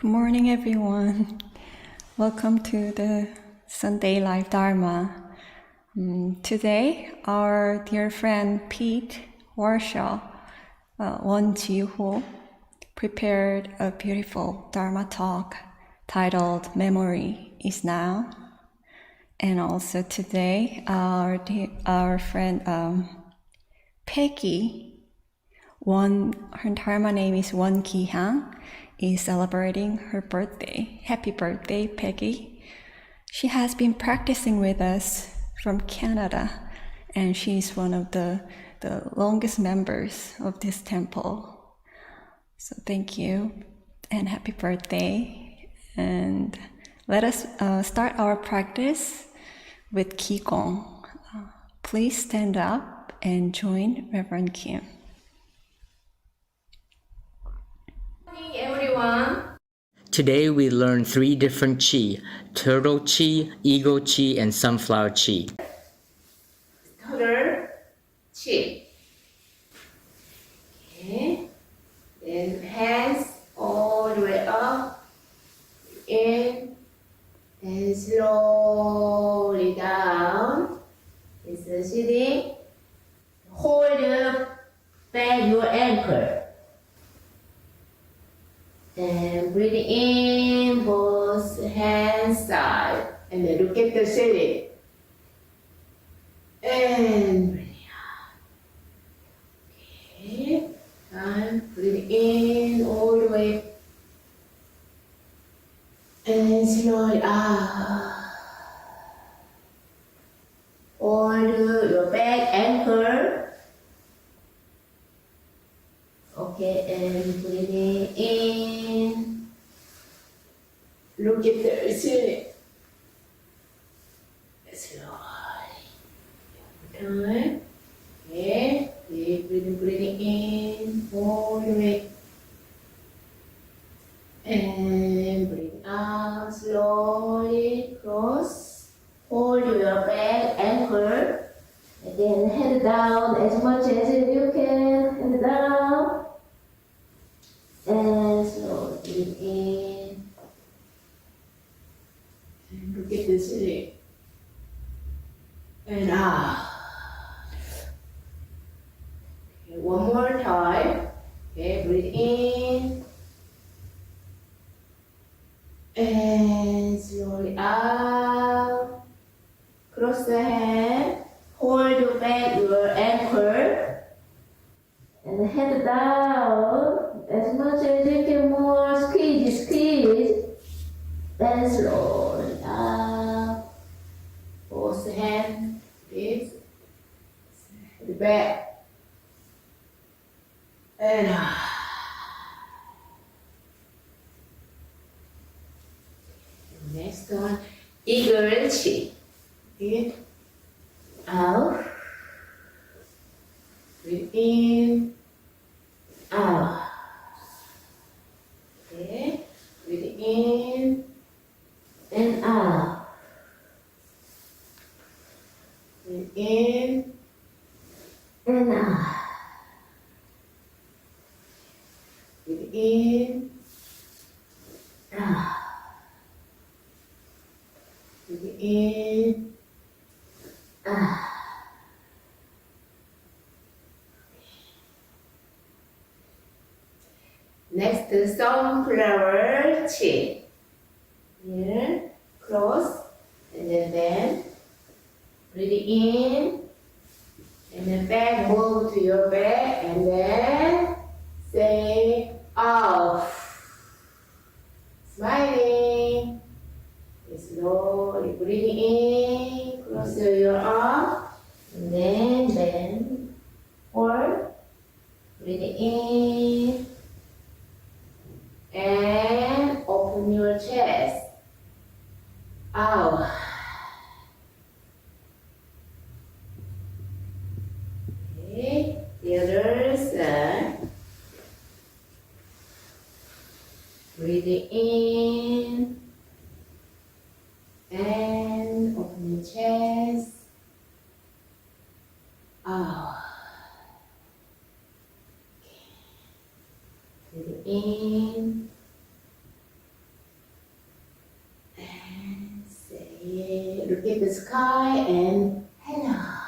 Good morning, everyone. Welcome to the Sunday Live Dharma. Today, our dear friend Pete Warshaw, Won-Ji-ho, prepared a beautiful Dharma talk titled Memory is Now. And also today, our friend Peggy, her Dharma name is Won-Ki-hang, is celebrating her birthday. Happy birthday, Peggy. She has been practicing with us from Canada, and she's one of the longest members of this temple. So thank you, and happy birthday. And let us start our practice with Qi Gong. Please stand up and join Reverend Kim. Everyone. Today we learn 3 different Qi: turtle Qi, eagle Qi, and sunflower Qi. Turtle Qi. Okay. Then hands all the way up, in, and slowly down. It's the sitting. Hold back your ankle. And breathe in both hands side, and then look at the ceiling. And breathe out. Okay, and breathe in all the way. And slowly out. Hold your back ankle. Okay, and breathing in. Look at the ceiling. Slowly. Time. Okay. Deep breathing in all the way. And breathe out slowly. Cross. Hold your back ankle. And then head down as much as you can. Head down. And slowly breathe in. And look at the ceiling. And out. Okay, one more time. Okay, breathe in. And slowly out. Cross the hand. Hold back your ankle. And head down. As much as you can, more squeeze, then slowly up, both hands, this, the back, and up. Next one, eagle Qi. In, out, breathe in, out. Okay, breathe in and out. Breathe in and out. Breathe in, out. Breathe in, out. Next, the sunflower Qi. Here, close, and then bend. Breathe in, and then back, move to your back, and then say off. Smiling. Slowly breathe in, close your arm, and then bend. Hold. Breathe in. And open your chest. Out. Okay, the other side. Breathe in. And open your chest. Out. Breathe in keep the sky and hannah.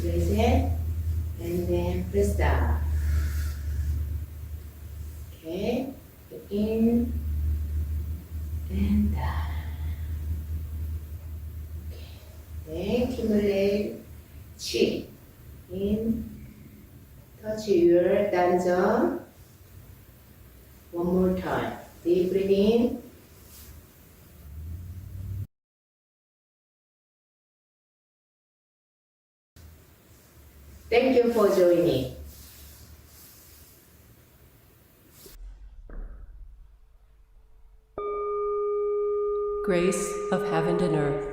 Press it and then press down. Okay, in and down. Okay, then accumulate Qi. In, touch your danjon. One more time. Deep breathe in. Thank you for joining. Grace of heaven and earth.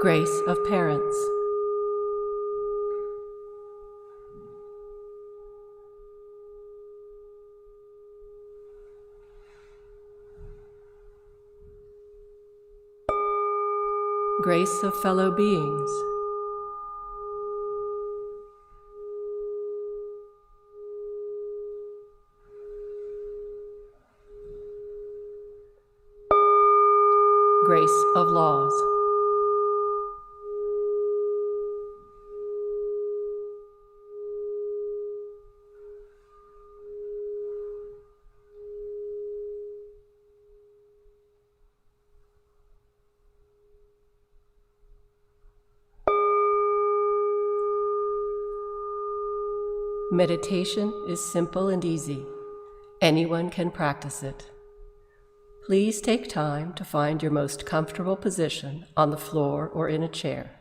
Grace of parents. Grace of fellow beings. Grace of laws. Meditation is simple and easy. Anyone can practice it. Please take time to find your most comfortable position on the floor or in a chair.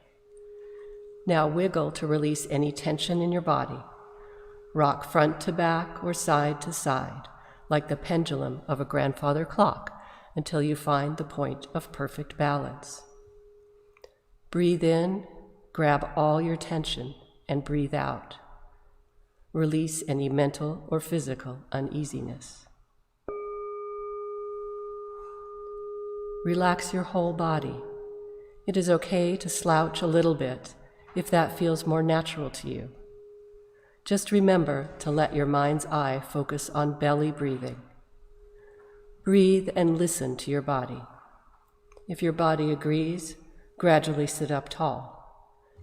Now wiggle to release any tension in your body. Rock front to back or side to side, like the pendulum of a grandfather clock, until you find the point of perfect balance. Breathe in, grab all your tension, and breathe out. Release any mental or physical uneasiness. Relax your whole body. It is okay to slouch a little bit if that feels more natural to you. Just remember to let your mind's eye focus on belly breathing. Breathe and listen to your body. If your body agrees, gradually sit up tall.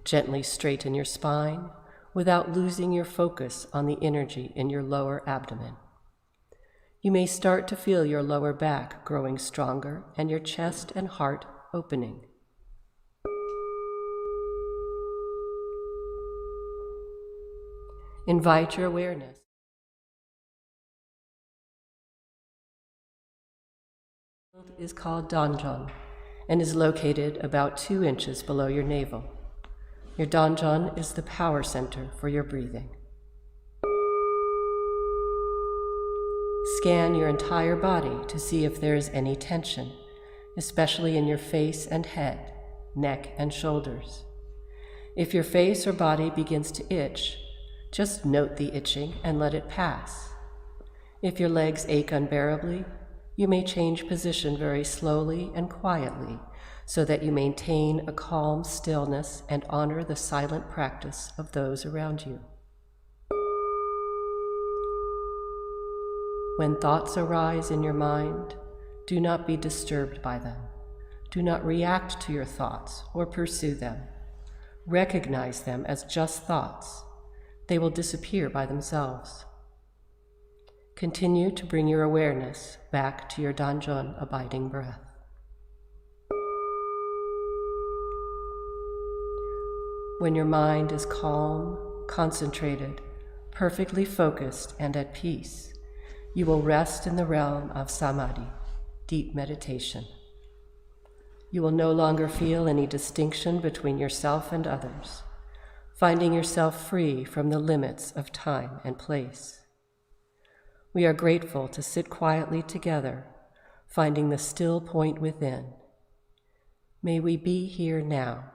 Gently straighten your spine without losing your focus on the energy in your lower abdomen. You may start to feel your lower back growing stronger and your chest and heart opening. Invite your awareness. Is called Danjon and is located about 2 inches below your navel. Your Danjon is the power center for your breathing. Scan your entire body to see if there is any tension, especially in your face and head, neck and shoulders. If your face or body begins to itch, just note the itching and let it pass. If your legs ache unbearably, you may change position very slowly and quietly so that you maintain a calm stillness and honor the silent practice of those around you. When thoughts arise in your mind, do not be disturbed by them. Do not react to your thoughts or pursue them. Recognize them as just thoughts. They will disappear by themselves. Continue to bring your awareness back to your Danjon abiding breath. When your mind is calm, concentrated, perfectly focused, and at peace, you will rest in the realm of samadhi, deep meditation. You will no longer feel any distinction between yourself and others, finding yourself free from the limits of time and place. We are grateful to sit quietly together, finding the still point within. May we be here now,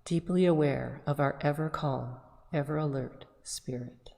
deeply aware of our ever calm, ever alert spirit.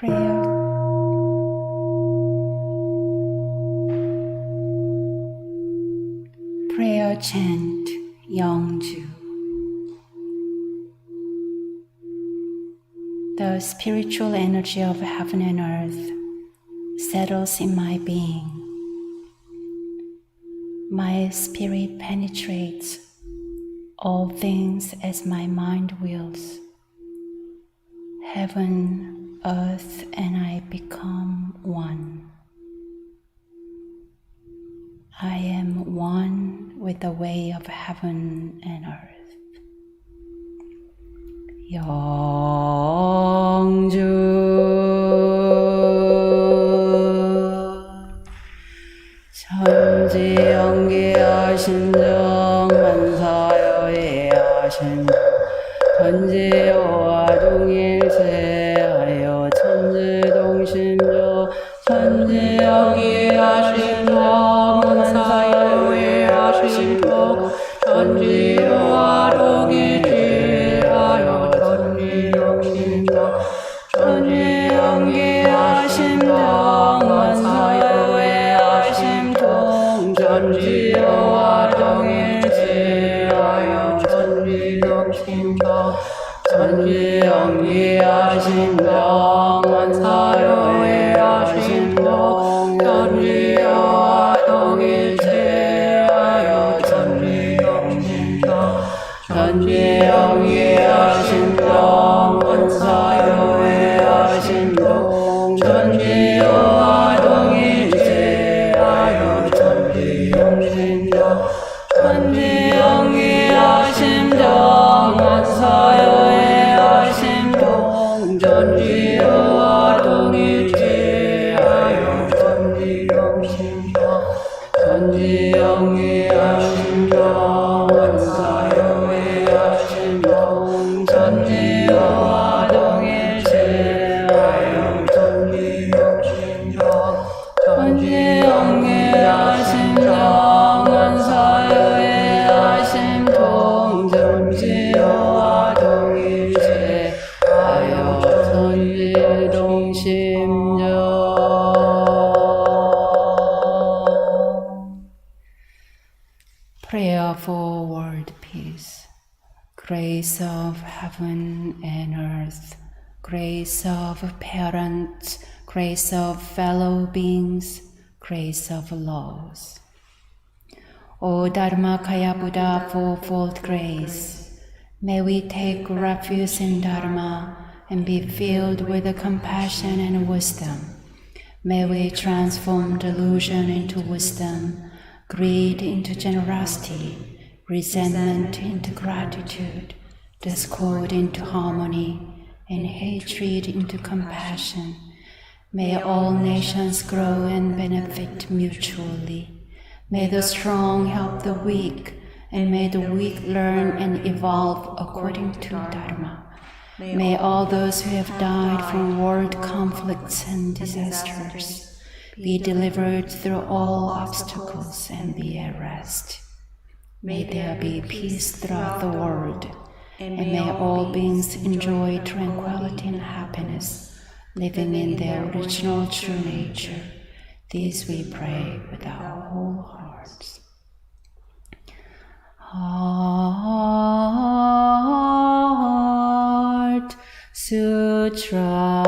prayer. Prayer chant Yongju. The spiritual energy of heaven and earth settles in my being. My spirit penetrates all things as my mind wills. Heaven, earth, and I become one. I am one with the way of heaven and earth. 영주 천지연기하신 정만사여예하신 전지요와 동일체하여 천지동심조 천지연기하신 정만사여예하신 전지요와 동일체하여 천지동심조 전지연기하신 정만사여예하신 전지요와 동일체하여 천지동심조 전지연기하신 정만사여예하신 전지요와 동일체하여 천지동심조 전지연기하신 정만사여예하신 전지요와 동일체하여 천지동심조 전지연기하신 정만사여예하신 전지요와 동일체하여 천지동심조 전지연기하신 정만사여예하신 전지요와 동일체하여 천지동심조 전지연기하신 정만사여예하신 전지요와 동일체하여 천지동심조. Prayer for world peace. Grace of heaven and earth, grace of parents, grace of fellow beings, grace of laws. O Dharmakaya Buddha, fourfold grace, may we take refuge in Dharma and be filled with the compassion and wisdom. May we transform delusion into wisdom, greed into generosity, resentment into gratitude, discord into harmony, and hatred into compassion. May all nations grow and benefit mutually. May the strong help the weak, and may the weak learn and evolve according to Dharma. May all those who have died from world conflicts and disasters be delivered through all obstacles and be at rest. May there be peace throughout the world, and may all beings enjoy tranquility and happiness, living in their original true nature. These we pray with our whole hearts. Heart Sutra.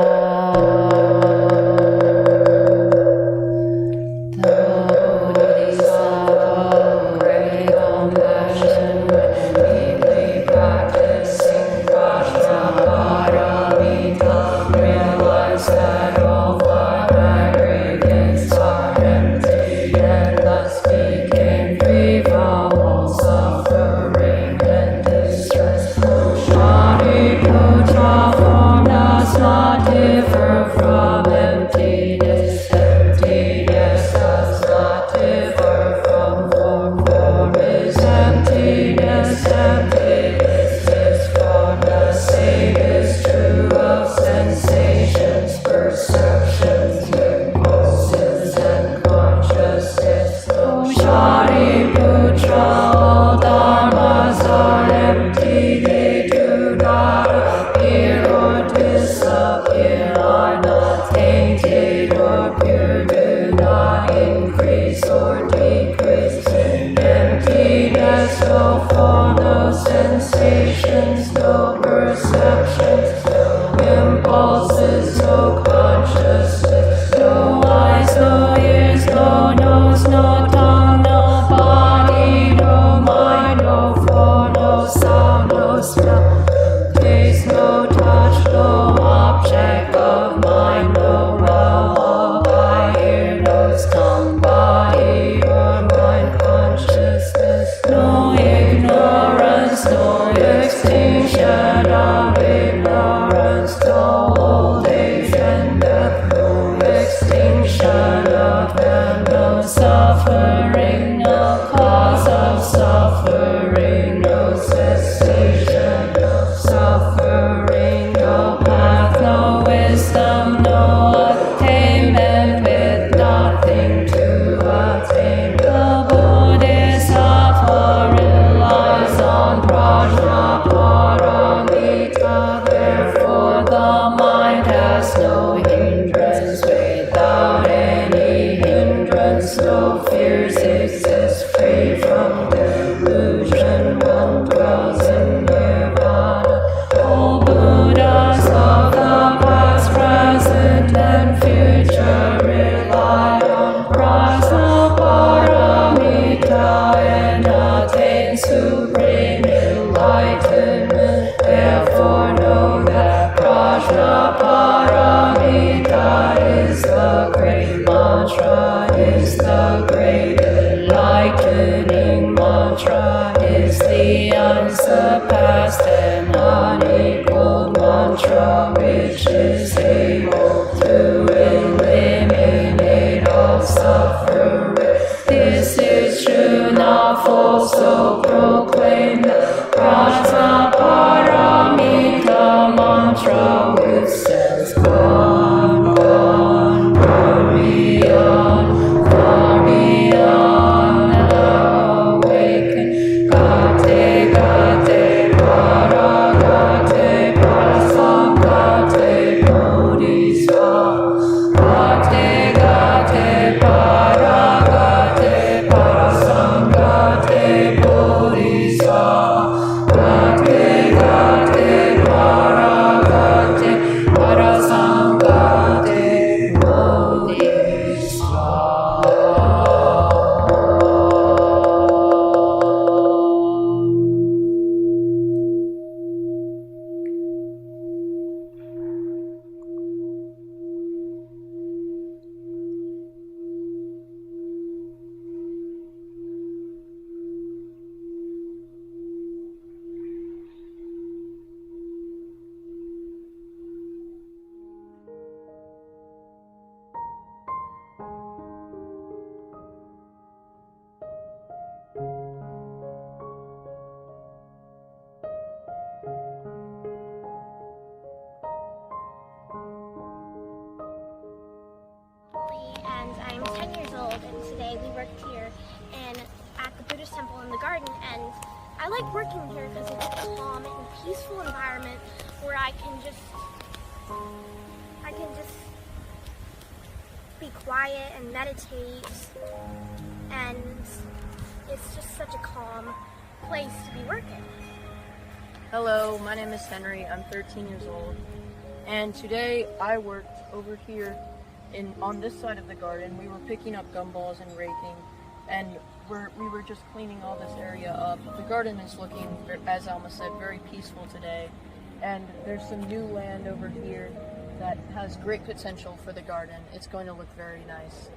All dharmas are empty, they do not appear or disappear, are not taste, no touch, no object of mind, no realm of eye, ear, nose, tongue, body, or mind consciousness, no ignorance, no extinction of ignorance, no old age and death, no extinction of death, no suffering, no cause of suffering, no cessation of suffering, no path, no wisdom, no attainment with nothing to attain. The Bodhisattva relies on Prajnaparamita, therefore the mind has no hindrance. Without any hindrance, no fears exist, free from delusion, one dwells in nirvana. All Buddhas of the past, present, and future rely on Prajnaparamita and attain supreme enlightenment. Therefore know that Prajnaparamita is the great mantra, is the great enlightening mantra, is the unsurpassed and unequaled mantra, which is able to eliminate all suffering. This is true, not false, so proclaim the Prajnaparamita mantra, which says gone, gone, far beyond, far beyond, now awaken. Gate, gate, para, gate, parasangate, bodhisattva. Gate, gate, para, gate, parasangate, bodhisattva. Gate, gate, para, gate, parasangate, bodhisattva. And I'm 10 years old, and today we worked here and at the Buddhist temple in the garden, and I like working here because it's a calm and peaceful environment where I can just be quiet and meditate, and it's just such a calm place to be working. Hello, my name is Henry. I'm 13 years old, and today I worked over here on this side of the garden. We were picking up gumballs and raking, and we were just cleaning all this area up. The garden is looking, as Alma said, very peaceful today, and there's some new land over here that has great potential for the garden. It's going to look very nice.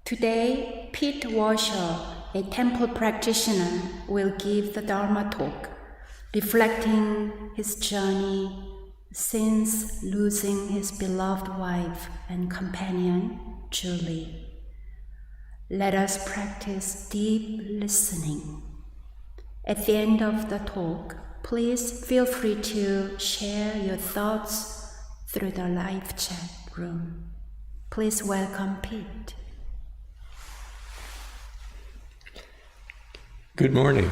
Today, Pete Washer, a temple practitioner, will give the Dharma Talk, reflecting his journey since losing his beloved wife and companion, Julie. Let us practice deep listening. At the end of the talk, please feel free to share your thoughts through the live chat room. Please welcome Pete. Good morning.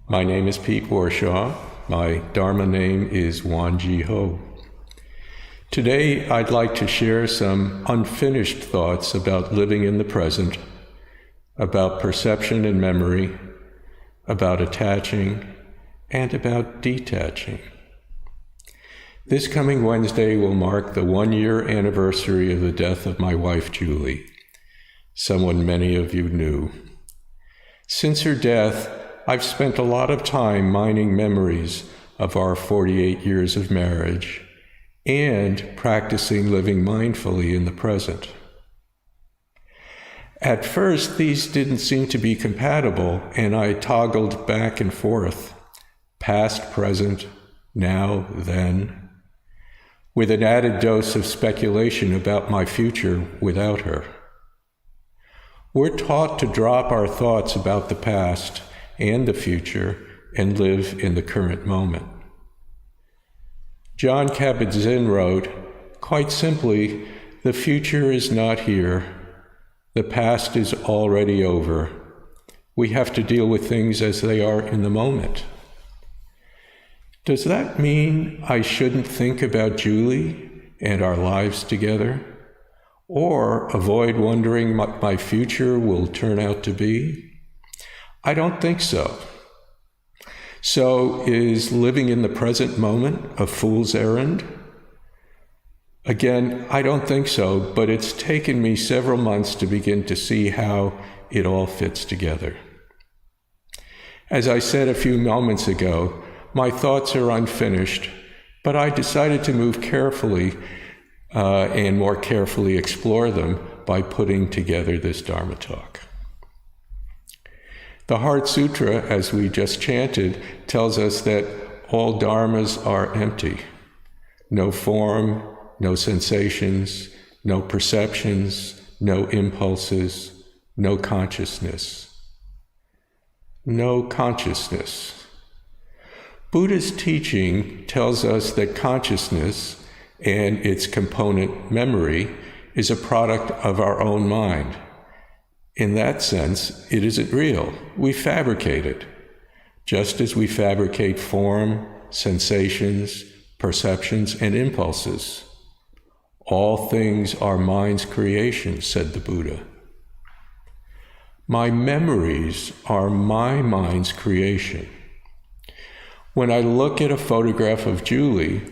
My name is Pete Warshaw. My Dharma name is Wan Ji Ho. Today, I'd like to share some unfinished thoughts about living in the present, about perception and memory, about attaching, and about detaching. This coming Wednesday will mark the 1-year anniversary of the death of my wife, Julie, someone many of you knew. Since her death, I've spent a lot of time mining memories of our 48 years of marriage and practicing living mindfully in the present. At first, these didn't seem to be compatible, and I toggled back and forth, past, present, now, then, with an added dose of speculation about my future without her. We're taught to drop our thoughts about the past and the future and live in the current moment. John Kabat-Zinn wrote, quite simply, the future is not here. The past is already over. We have to deal with things as they are in the moment. Does that mean I shouldn't think about Julie and our lives together? Or avoid wondering what my future will turn out to be? I don't think so. So is living in the present moment a fool's errand? Again, I don't think so, but it's taken me several months to begin to see how it all fits together. As I said a few moments ago, my thoughts are unfinished, but I decided to move carefully and more carefully explore them by putting together this Dharma Talk. The Heart Sutra, as we just chanted, tells us that all dharmas are empty. No form, no sensations, no perceptions, no impulses, no consciousness. No consciousness. Buddha's teaching tells us that consciousness and its component memory is a product of our own mind. In that sense, it isn't real. We fabricate it, just as we fabricate form, sensations, perceptions, and impulses. All things are mind's creation, said the Buddha. My memories are my mind's creation. When I look at a photograph of Julie,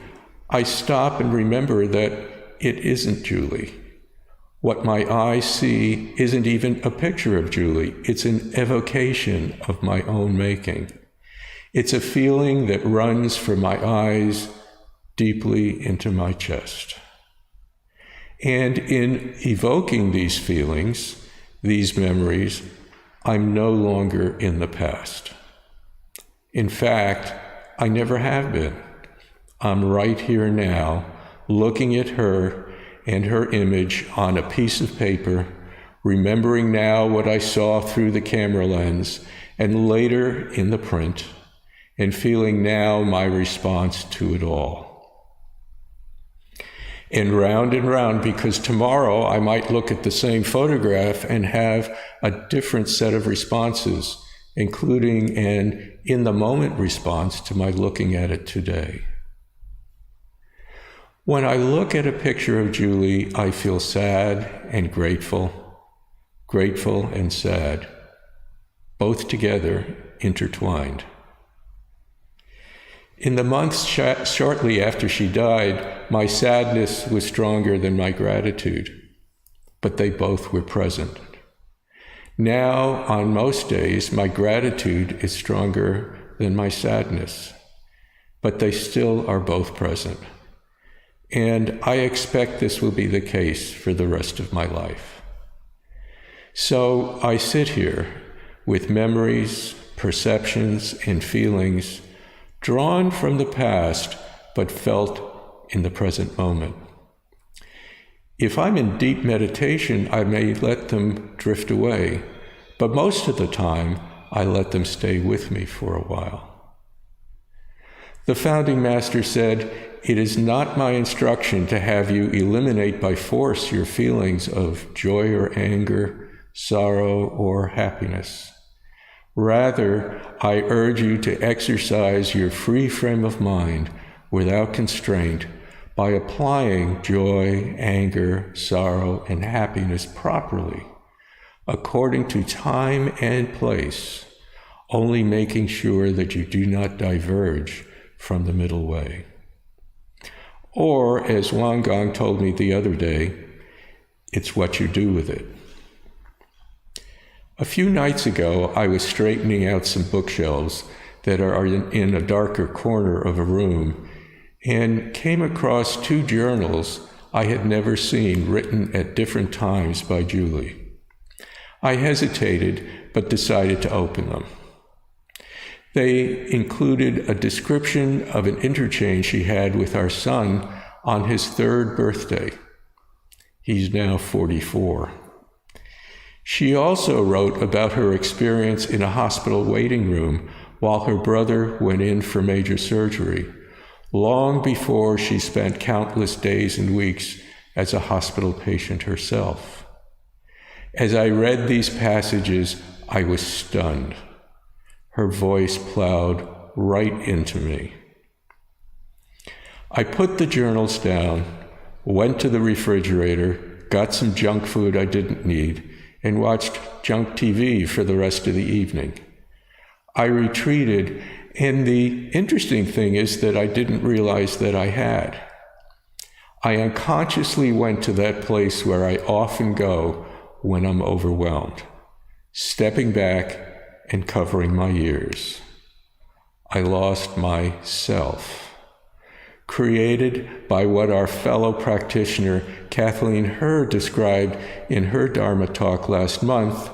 I stop and remember that it isn't Julie. What my eyes see isn't even a picture of Julie. It's an evocation of my own making. It's a feeling that runs from my eyes deeply into my chest. And in evoking these feelings, these memories, I'm no longer in the past. In fact, I never have been. I'm right here now, looking at her and her image on a piece of paper, remembering now what I saw through the camera lens and later in the print, and feeling now my response to it all. And round, because tomorrow I might look at the same photograph and have a different set of responses, including an in-the-moment response to my looking at it today. When I look at a picture of Julie, I feel sad and grateful and sad, both together, intertwined. In the months shortly after she died, my sadness was stronger than my gratitude, but they both were present. Now, on most days, my gratitude is stronger than my sadness, but they still are both present. And I expect this will be the case for the rest of my life. So I sit here with memories, perceptions, and feelings drawn from the past, but felt in the present moment. If I'm in deep meditation, I may let them drift away, but most of the time, I let them stay with me for a while. The founding master said, "It is not my instruction to have you eliminate by force your feelings of joy or anger, sorrow or happiness. Rather, I urge you to exercise your free frame of mind without constraint by applying joy, anger, sorrow, and happiness properly, according to time and place, only making sure that you do not diverge from the middle way." Or, as Qi told me the other day, it's what you do with it. A few nights ago, I was straightening out some bookshelves that are in a darker corner of a room and came across 2 journals I had never seen written at different times by Julie. I hesitated, but decided to open them. They included a description of an interchange she had with our son on his 3rd birthday. He's now 44. She also wrote about her experience in a hospital waiting room while her brother went in for major surgery, long before she spent countless days and weeks as a hospital patient herself. As I read these passages, I was stunned. Her voice plowed right into me. I put the journals down, went to the refrigerator, got some junk food I didn't need, and watched junk TV for the rest of the evening. I retreated, and the interesting thing is that I didn't realize that I had. I unconsciously went to that place where I often go when I'm overwhelmed, stepping back and covering my ears. I lost myself, created by what our fellow practitioner Kathleen Hurd described in her Dharma Talk last month,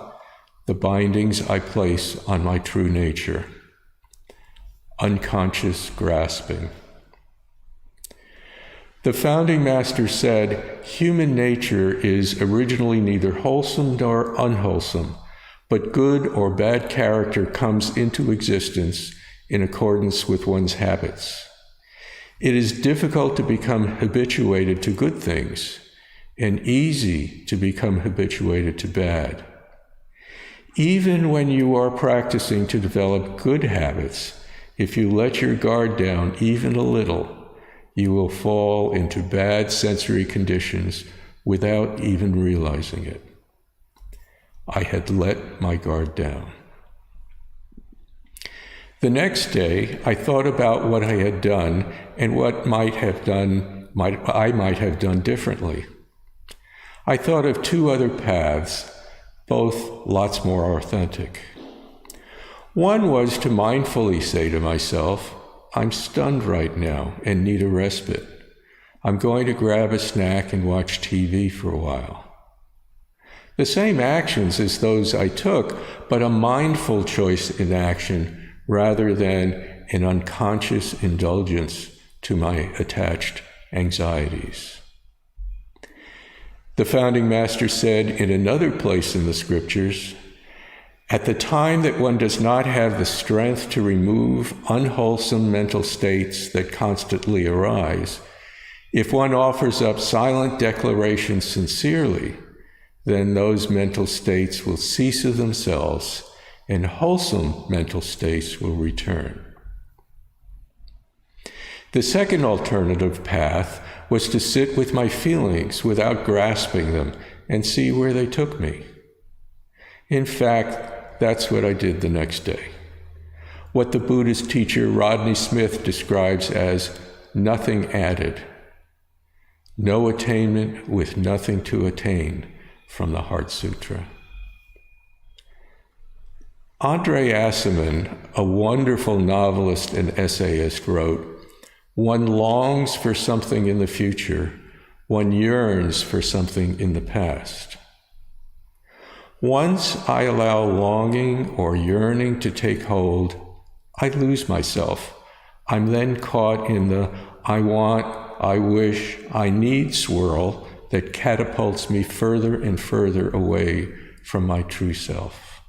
the bindings I place on my true nature. Unconscious grasping. The founding master said, human nature is originally neither wholesome nor unwholesome, but good or bad character comes into existence in accordance with one's habits. It is difficult to become habituated to good things, and easy to become habituated to bad. Even when you are practicing to develop good habits, if you let your guard down even a little, you will fall into bad sensory conditions without even realizing it. I had let my guard down. The next day, I thought about what I had done and what I might have done differently. I thought of 2 other paths, both lots more authentic. One was to mindfully say to myself, I'm stunned right now and need a respite. I'm going to grab a snack and watch TV for a while. The same actions as those I took, but a mindful choice in action rather than an unconscious indulgence to my attached anxieties. The founding master said in another place in the scriptures, at the time that one does not have the strength to remove unwholesome mental states that constantly arise, if one offers up silent declarations sincerely, then those mental states will cease of themselves and wholesome mental states will return. The second alternative path was to sit with my feelings without grasping them and see where they took me. In fact, that's what I did the next day. What the Buddhist teacher Rodney Smith describes as nothing added. No attainment with nothing to attain from the Heart Sutra. Andre Aciman, a wonderful novelist and essayist, wrote, one longs for something in the future, one yearns for something in the past. Once I allow longing or yearning to take hold, I lose myself. I'm then caught in the I want, I wish, I need swirl that catapults me further and further away from my true self.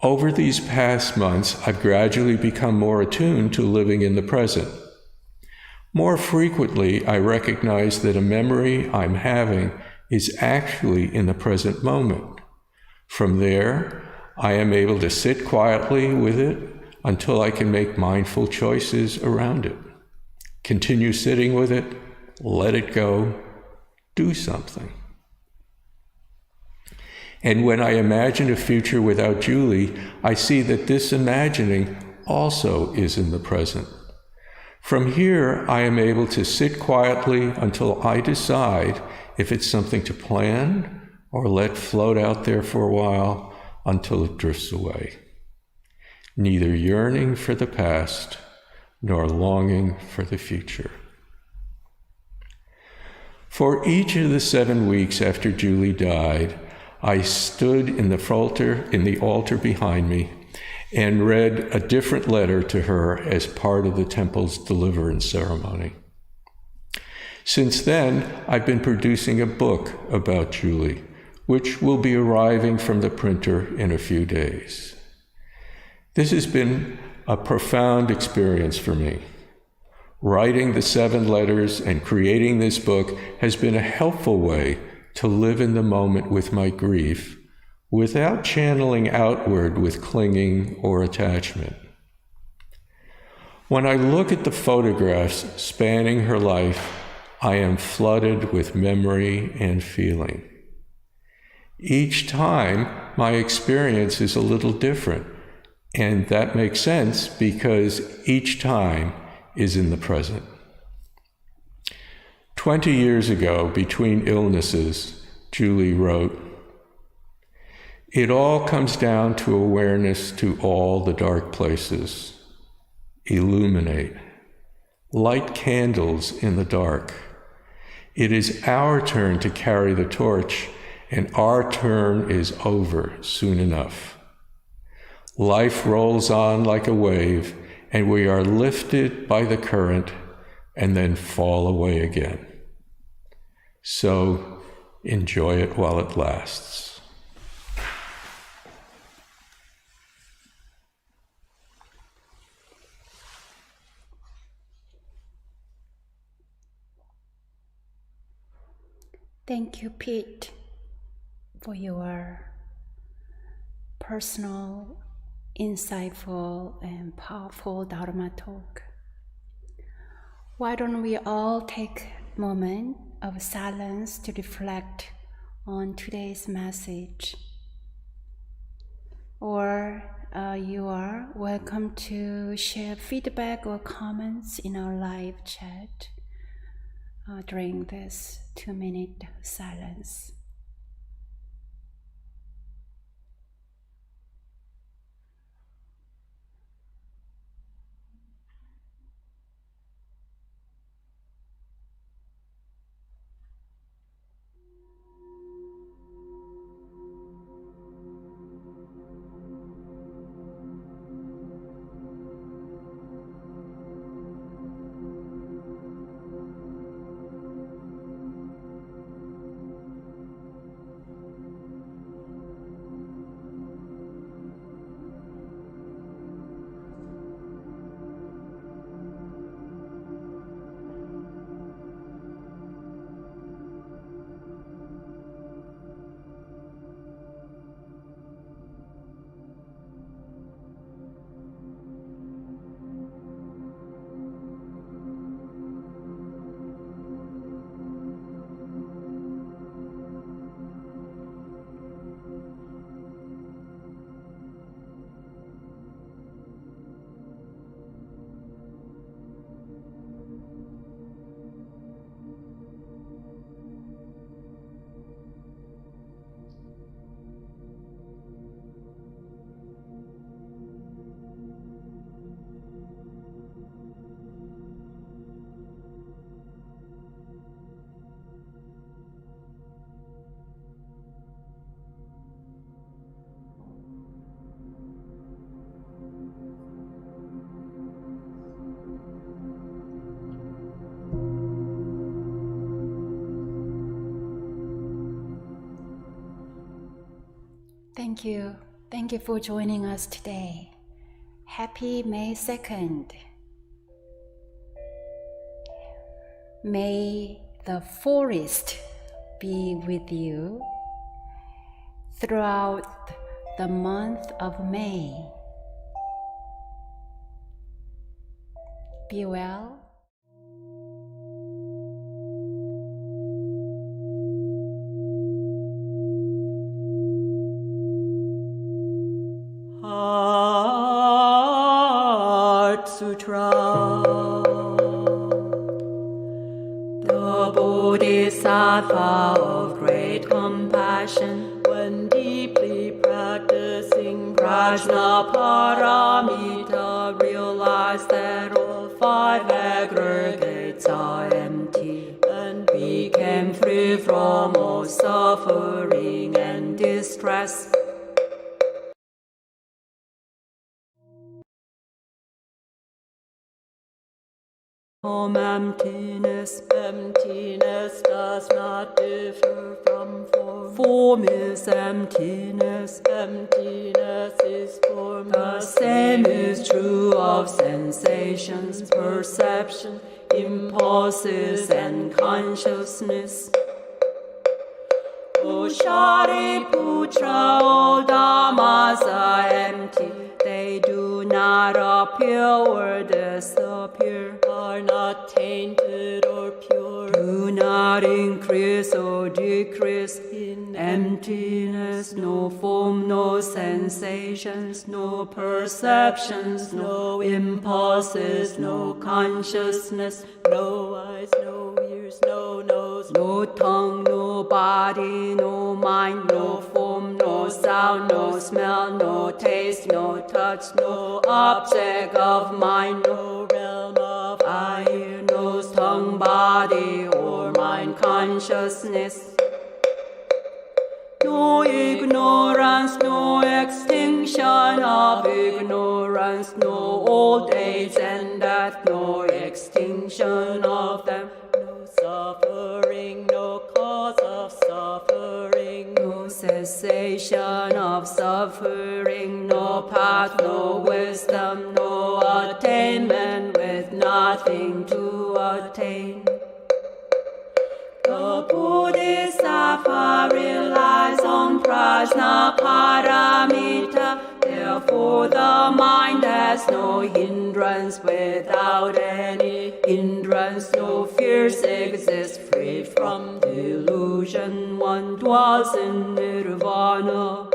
Over these past months, I've gradually become more attuned to living in the present. More frequently, I recognize that a memory I'm having is actually in the present moment. From there, I am able to sit quietly with it until I can make mindful choices around it. Continue sitting with it, let it go, do something. And when I imagine a future without Julie, I see that this imagining also is in the present. From here, I am able to sit quietly until I decide if it's something to plan or let float out there for a while until it drifts away. Neither yearning for the past nor longing for the future. For each of the 7 weeks after Julie died, I stood in the altar behind me and read a different letter to her as part of the temple's deliverance ceremony. Since then, I've been producing a book about Julie, which will be arriving from the printer in a few days. This has been a profound experience for me. Writing the 7 letters and creating this book has been a helpful way to live in the moment with my grief without channeling outward with clinging or attachment. When I look at the photographs spanning her life, I am flooded with memory and feeling. Each time, my experience is a little different, and that makes sense because each time is in the present. 20 years ago, between illnesses, Julie wrote, "It all comes down to awareness to all the dark places. Illuminate. Light candles in the dark. It is our turn to carry the torch, and our turn is over soon enough. Life rolls on like a wave, and we are lifted by the current and then fall away again. So enjoy it while it lasts." Thank you, Pete, for your personal, insightful, and powerful Dharma talk. Why don't we all take a moment of silence to reflect on today's message? Or you are welcome to share feedback or comments in our live chat during this 2-minute silence. Thank you. Thank you for joining us today. Happy May 2nd. May the forest be with you throughout the month of May. Be well. Heart Sutra. The Bodhisattva of great compassion, when deeply practicing Prajnaparamita, realized that all five aggregates are empty and became free from all suffering and distress. Emptiness does not differ from form. Form is emptiness is form. The same is true of sensations, perception, impulses, and consciousness. O Shariputra, all dhammas are empty. They do not appear or disappear, are not tainted or pure, do not increase or decrease. In emptiness, no form, no sensations, no perceptions, no impulses, no consciousness, no eyes, no ears, no nose, no tongue, no body, no mind, no form, no sound, no smell, no taste, no touch, no object of mind, no realm of eye, ear, nose, tongue, body, or mind consciousness. No ignorance, no extinction of ignorance, no old age and death, no extinction of them, no suffering, no cause of suffering, no cessation of suffering, no path, no wisdom, no attainment with nothing to attain. The Bodhisattva relies on Prajnaparamita, therefore the mind has no hindrance. Without any hindrance, no fears exist. Freed from delusion, one dwells in nirvana.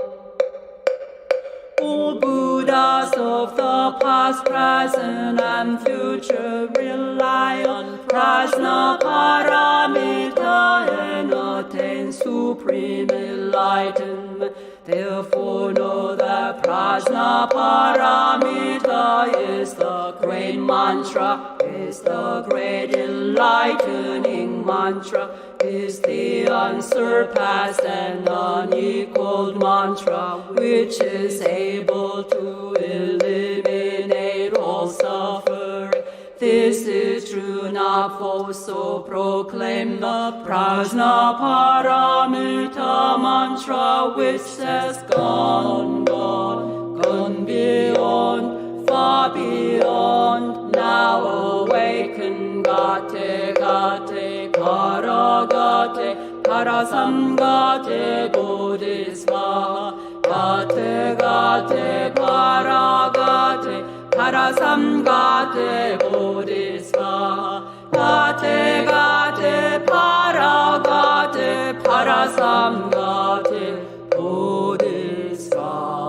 All Buddhas of the past, present, and future rely on Prajnaparamita and attain supreme enlightenment. Therefore know that Prajnaparamita is the great mantra, is the great enlightening mantra, is the unsurpassed and unequaled mantra, which is able to eliminate all suffering. This is true, not false, so proclaim the Prajnaparamita mantra, which says, gone, gone, gone beyond, far beyond, now awaken, gate, gate, para gate, parasamgate, bodhisvaha, gate, gate, para gate, parasamgate, bodhisvaha, gate, gate, para gate, parasamgate, bodhisvaha.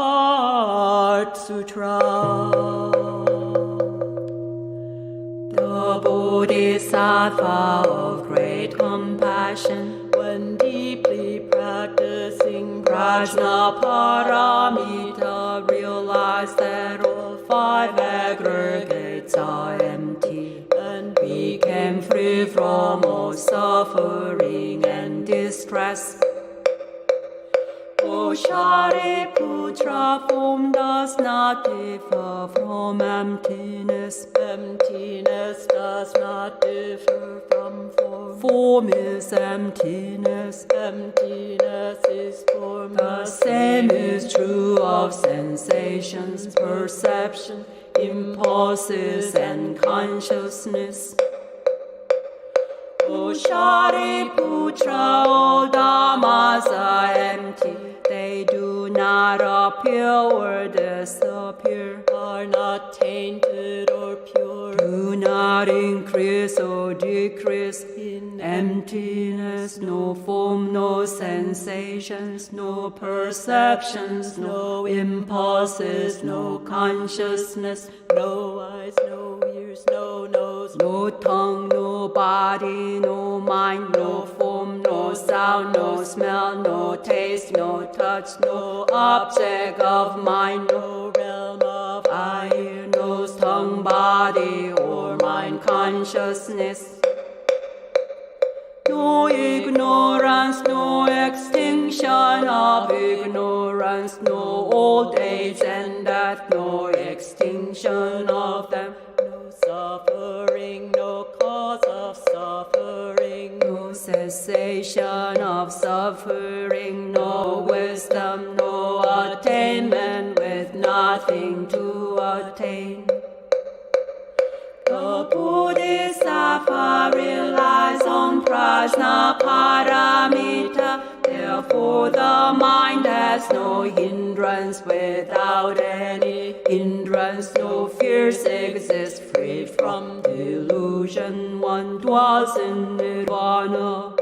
Heart Sutra. The Bodhisattva of great compassion, when deep Prajnaparamita, realize that all five aggregates are empty and became free from all suffering and distress. O Shariputra, form does not differ from emptiness. Emptiness does not differ from form. Form is emptiness. Emptiness is form. The same is true of sensations, perception, impulses, and consciousness. O Shariputra, all dhammas are empty. They do not appear or disappear, are not tainted or pure, do not increase or decrease in emptiness. No form, no sensations, no perceptions, no impulses, no consciousness, no eyes, no ears, no nose, no tongue, no body, no mind, no form, no sound, no smell, no taste, no touch, no object of mind, no realm of eye, ear, nose, tongue, body, or mind consciousness. No ignorance, no extinction of ignorance, no old age and death, no extinction of them, no suffering, no cause of suffering, no cessation of suffering, no wisdom, no attainment with nothing to attain. The Bodhisattva relies on Prajnaparamita, therefore the mind has no hindrance. Without any hindrance, no fears exist. Freed from delusion, one dwells in nirvana.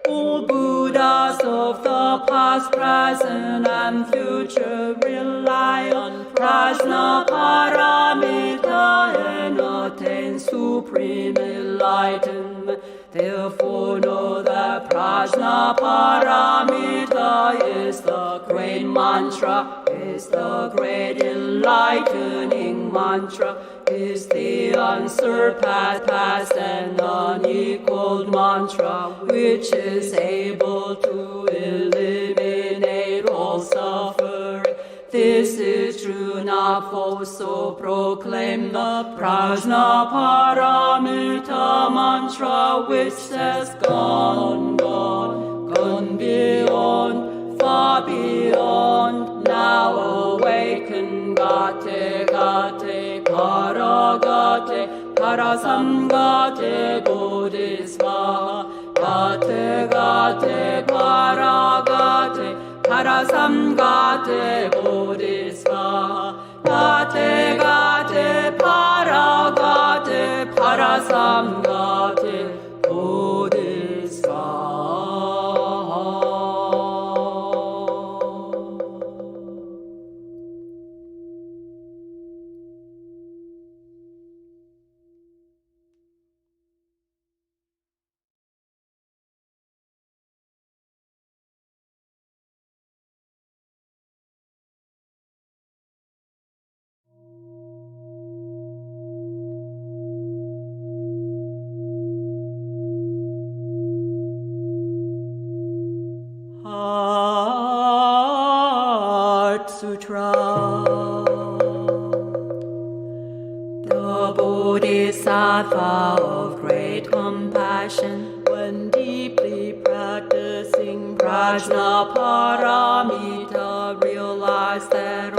All Buddhas of the past, present, and future rely on Prajnaparamita and attain supreme enlightenment. Therefore know that Prajnaparamita is the great mantra, is the great enlightening mantra, is the unsurpassed and unequaled mantra, which is able to eliminate all suffering. This is true, not false, so proclaim the Prajnaparamita mantra, which says, gone, gone, gone beyond, far beyond, now awaken, gate, gate, para gate, para samgate, bodhisvaha, gate, gate, para gate, para samgate, bodhisvaha, gate, gate, para gate, para samgate, Heart Sutra. The Bodhisattva of great compassion, when deeply practicing Prajnaparamita, realized that